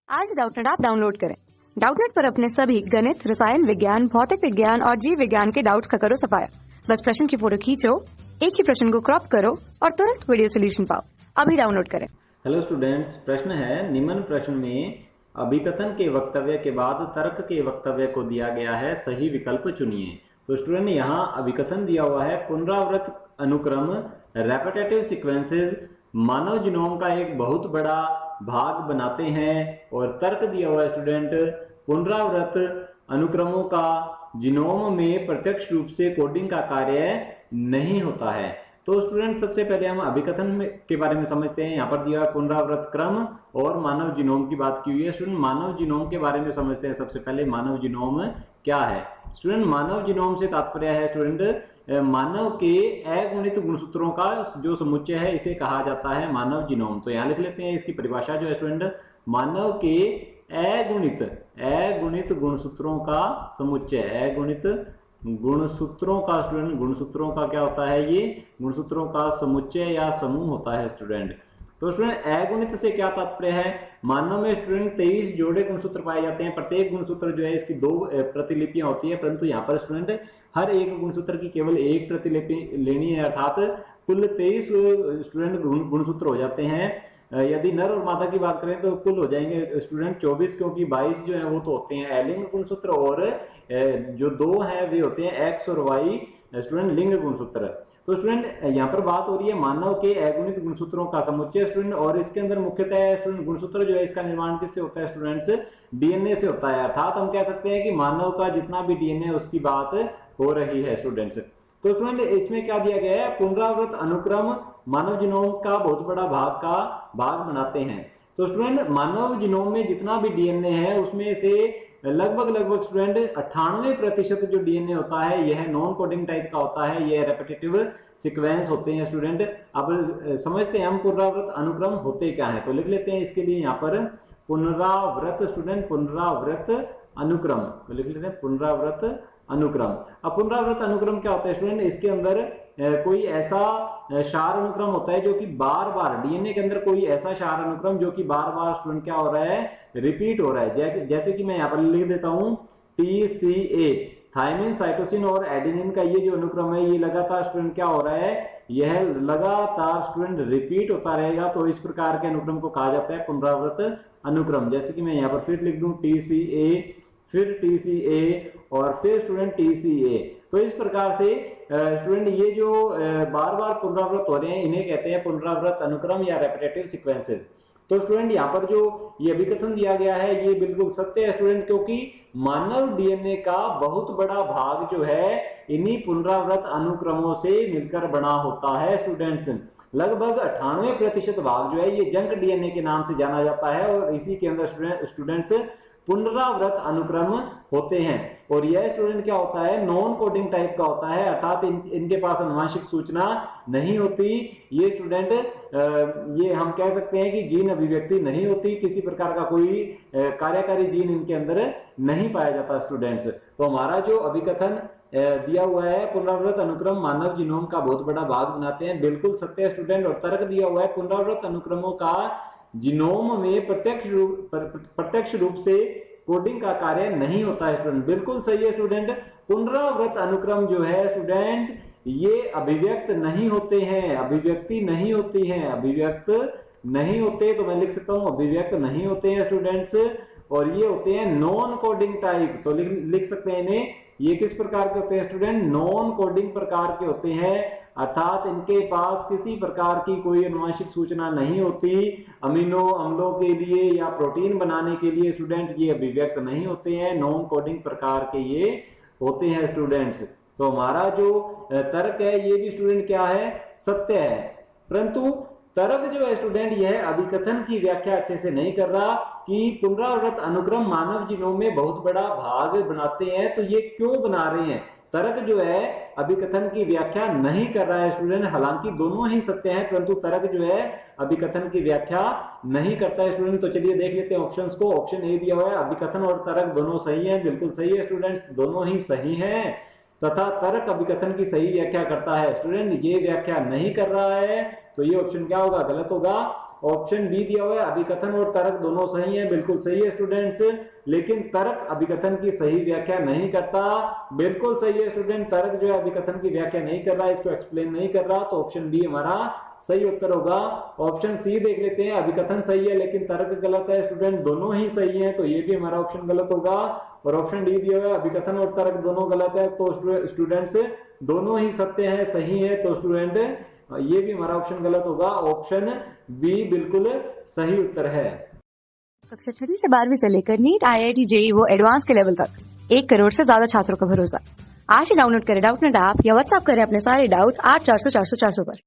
आज Doubtnut app download करें। Doubtnut पर अपने सभी गणित, रसायन विज्ञान, भौतिक विज्ञान और जीव विज्ञान के डाउट्स का करो सफाया। बस प्रश्न की फोटो खींचो, एक ही प्रश्न को क्रॉप करो और तुरंत वीडियो सोल्यूशन पाओ। अभी डाउनलोड करें। हेलो स्टूडेंट्स, प्रश्न है निम्न प्रश्न में अभिकथन के वक्तव्य के बाद तर्क के वक्तव्य को दिया गया है, सही विकल्प चुनिए। तो स्टूडेंट यहाँ अभिकथन दिया हुआ है पुनरावृत अनुक्रम, रेपिटेटिव सीक्वेंसेस मानव जीनोम का एक बहुत बड़ा भाग बनाते हैं। और तर्क दिया हुआ है स्टूडेंट पुनरावृत अनुक्रमों का जीनोम में प्रत्यक्ष रूप से कोडिंग का कार्य नहीं होता है। तो स्टूडेंट सबसे पहले हम अभिकथन के बारे में समझते हैं। यहाँ पर दिया है पुनरावृत क्रम और मानव जीनोम की बात की हुई है। स्टूडेंट मानव जीनोम के बारे में समझते हैं। सबसे पहले मानव जीनोम क्या है। स्टूडेंट मानव जीनोम से तात्पर्य है स्टूडेंट मानव के अगुणित गुणसूत्रों का जो समुच्चय है, इसे कहा जाता है मानव जीनोम। तो यहाँ लिख लेते हैं इसकी परिभाषा जो है स्टूडेंट, मानव के अगुणित गुणसूत्रों का समुच्चय। अगुणित गुणसूत्रों का स्टूडेंट, गुणसूत्रों का क्या होता है, ये गुणसूत्रों का समुच्चय या समूह होता है स्टूडेंट। तो स्टूडेंट अगुणित से क्या तात्पर्य है, मानव में स्टूडेंट 23 जोड़े गुणसूत्र पाए जाते हैं। प्रत्येक गुणसूत्र जो है इसकी 2 प्रतिलिपियां होती है, परंतु यहाँ पर स्टूडेंट हर एक गुणसूत्र की केवल एक प्रतिलिपि लेनी है, अर्थात कुल 23 स्टूडेंट गुणसूत्र हो जाते हैं। यदि नर और मादा की बात करें तो कुल हो जाएंगे स्टूडेंट 24, क्योंकि 22 जो है वो तो होते हैं अलिंग गुणसूत्र और जो 2 है वे होते हैं एक्स और वाई स्टूडेंट लिंग गुणसूत्र। तो स्टूडेंट यहाँ पर बात हो रही है मानव के अगुणित गुणसूत्रों का समुच्चय स्टूडेंट, और इसके अंदर मुख्यतः स्टूडेंट गुणसूत्र जो है इसका निर्माण किससे होता है स्टूडेंट्स, डीएनए से होता है। अर्थात हम कह सकते हैं कि मानव का जितना भी डीएनए उसकी बात हो रही है स्टूडेंट्स। तो स्टूडेंट इसमें क्या दिया गया है, पुनरावृत अनुक्रम मानव जीनोम का बहुत बड़ा भाग बनाते हैं। तो स्टूडेंट मानव जीनोम में जितना भी डीएनए है उसमें से लगभग स्टूडेंट 98% जो डीएनए होता है यह नॉन कोडिंग टाइप का होता है, यह रेपिटेटिव सीक्वेंस होते हैं स्टूडेंट। अब समझते हैं हम पुनरावृत अनुक्रम होते क्या है। तो लिख लेते हैं इसके लिए यहाँ पर पुनरावृत स्टूडेंट, पुनरावृत अनुक्रम। तो लिख लेते हैं पुनरावृत अनुक्रम। अब पुनरावृत अनुक्रम क्या होता है स्टूडेंट, इसके अंदर कोई ऐसा क्षार अनुक्रम होता है जो कि बार बार डीएनए के अंदर कोई ऐसा क्षार अनुक्रम जो कि बार बार स्टूडेंट क्या हो रहा है, रिपीट हो रहा है। जैसे कि मैं यहाँ पर लिख देता हूं TCA, थायमिन, साइटोसिन और एडेनिन का ये जो अनुक्रम है ये लगातार स्टूडेंट क्या हो रहा है, यह लगातार स्टूडेंट रिपीट होता रहेगा। तो इस प्रकार के अनुक्रम को कहा जाता है पुनरावृत अनुक्रम। जैसे कि मैं यहाँ पर फिर लिख दूं TCA, फिर TCA और फिर स्टूडेंट TCA। तो इस प्रकार से स्टूडेंट ये जो बार बार पुनरावृत हो रहे हैं इन्हें कहते हैं पुनरावृत अनुक्रम या रेपिटेटिव सीक्वेंसेस। तो स्टूडेंट यहाँ पर जो ये अभिकथन दिया गया है ये बिल्कुल सत्य है स्टूडेंट, क्योंकि मानव डीएनए का बहुत बड़ा भाग जो है इन्हीं पुनरावृत अनुक्रमों से मिलकर बना होता है स्टूडेंट्स। लगभग 98% भाग जो है ये जंक डीएनए के नाम से जाना जाता है और इसी के अंदर स्टूडेंट्स पुनरावृत अनुक्रम होते हैं। और यह स्टूडेंट क्या होता है, नॉन कोडिंग टाइप का होता है, अर्थात इनके पास आनुवंशिक सूचना नहीं होती। ये स्टूडेंट ये हम कह सकते हैं कि जीन अभिव्यक्ति नहीं होती, किसी प्रकार का कोई कार्यकारी जीन इनके अंदर नहीं पाया जाता स्टूडेंट्स। तो हमारा जो अभिकथन दिया हुआ है प्रपुनरावृत अनुक्रम मानव जीनोम का बहुत बड़ा भाग बनाते हैं, बिल्कुल सत्य स्टूडेंट। और तर्क दिया हुआ है पुनरावृत अनुक्रमों का जीनोम में प्रत्यक्ष रूप से कोडिंग का कार्य नहीं होता है स्टूडेंट, बिल्कुल सही है स्टूडेंट। पुनरावृत अनुक्रम जो है स्टूडेंट ये अभिव्यक्त नहीं होते हैं, अभिव्यक्ति नहीं होती है, अभिव्यक्त नहीं होते। तो मैं लिख सकता हूं अभिव्यक्त नहीं होते हैं स्टूडेंट्स, और ये होते हैं नॉन कोडिंग टाइप। तो लिख सकते हैं इन्हें, ये किस प्रकार के होते हैं स्टूडेंट, नॉन कोडिंग प्रकार के होते हैं, अर्थात इनके पास किसी प्रकार की कोई आनुवंशिक सूचना नहीं होती। अमीनो अम्लों के लिए या प्रोटीन बनाने के लिए स्टूडेंट ये अभिव्यक्त नहीं होते हैं, नॉन कोडिंग प्रकार के ये होते हैं स्टूडेंट्स। तो हमारा जो तर्क है ये भी स्टूडेंट क्या है, सत्य है। परंतु तर्क जो है स्टूडेंट यह अभिकथन की व्याख्या अच्छे से नहीं कर रहा कि पुनरावृत अनुक्रम मानव जीनोम में बहुत बड़ा भाग बनाते हैं। तो ये क्यों बना रहे हैं, तर्क जो है अभिकथन की व्याख्या नहीं कर रहा है स्टूडेंट। हालांकि दोनों ही सत्य हैं, परंतु तर्क जो है अभिकथन की व्याख्या नहीं करता है स्टूडेंट। तो चलिए देख लेते हैं ऑप्शंस को। ऑप्शन ए दिया हुआ है अभिकथन और तर्क दोनों सही हैं, बिल्कुल सही है स्टूडेंट्स, दोनों ही सही हैं। तथा तर्क अभिकथन की सही व्याख्या करता है स्टूडेंट, ये व्याख्या नहीं कर रहा है, तो ये ऑप्शन क्या होगा, गलत होगा। ऑप्शन बी दिया हुआ है अभिकथन और तर्क दोनों सही है, बिल्कुल सही है स्टूडेंट्स, लेकिन तर्क अभिकथन की सही व्याख्या नहीं करता। बिल्कुल सही है स्टूडेंट, तर्क जो है अभिकथन की व्याख्या नहीं कर रहा, इसको एक्सप्लेन नहीं कर रहा, तो ऑप्शन बी हमारा सही उत्तर होगा। ऑप्शन सी देख लेते हैं, अभिकथन सही है लेकिन तर्क गलत है स्टूडेंट, दोनों ही सही है, तो ये भी हमारा ऑप्शन गलत होगा। और ऑप्शन डी दिया हुआ है अभिकथन और तर्क दोनों गलत है, तो स्टूडेंट्स दोनों ही सत्य है, सही है, तो स्टूडेंट ये भी हमारा ऑप्शन गलत होगा। ऑप्शन बी बिल्कुल सही उत्तर है। कक्षा 6वीं से 12वीं से लेकर नीट, IIT, JEE वो एडवांस के लेवल तक 1 करोड़ से ज्यादा छात्रों का भरोसा। आज ही डाउनलोड करें डाउटनेट ऐप या व्हाट्सएप करें अपने सारे डाउट्स 8400 400 400 पर।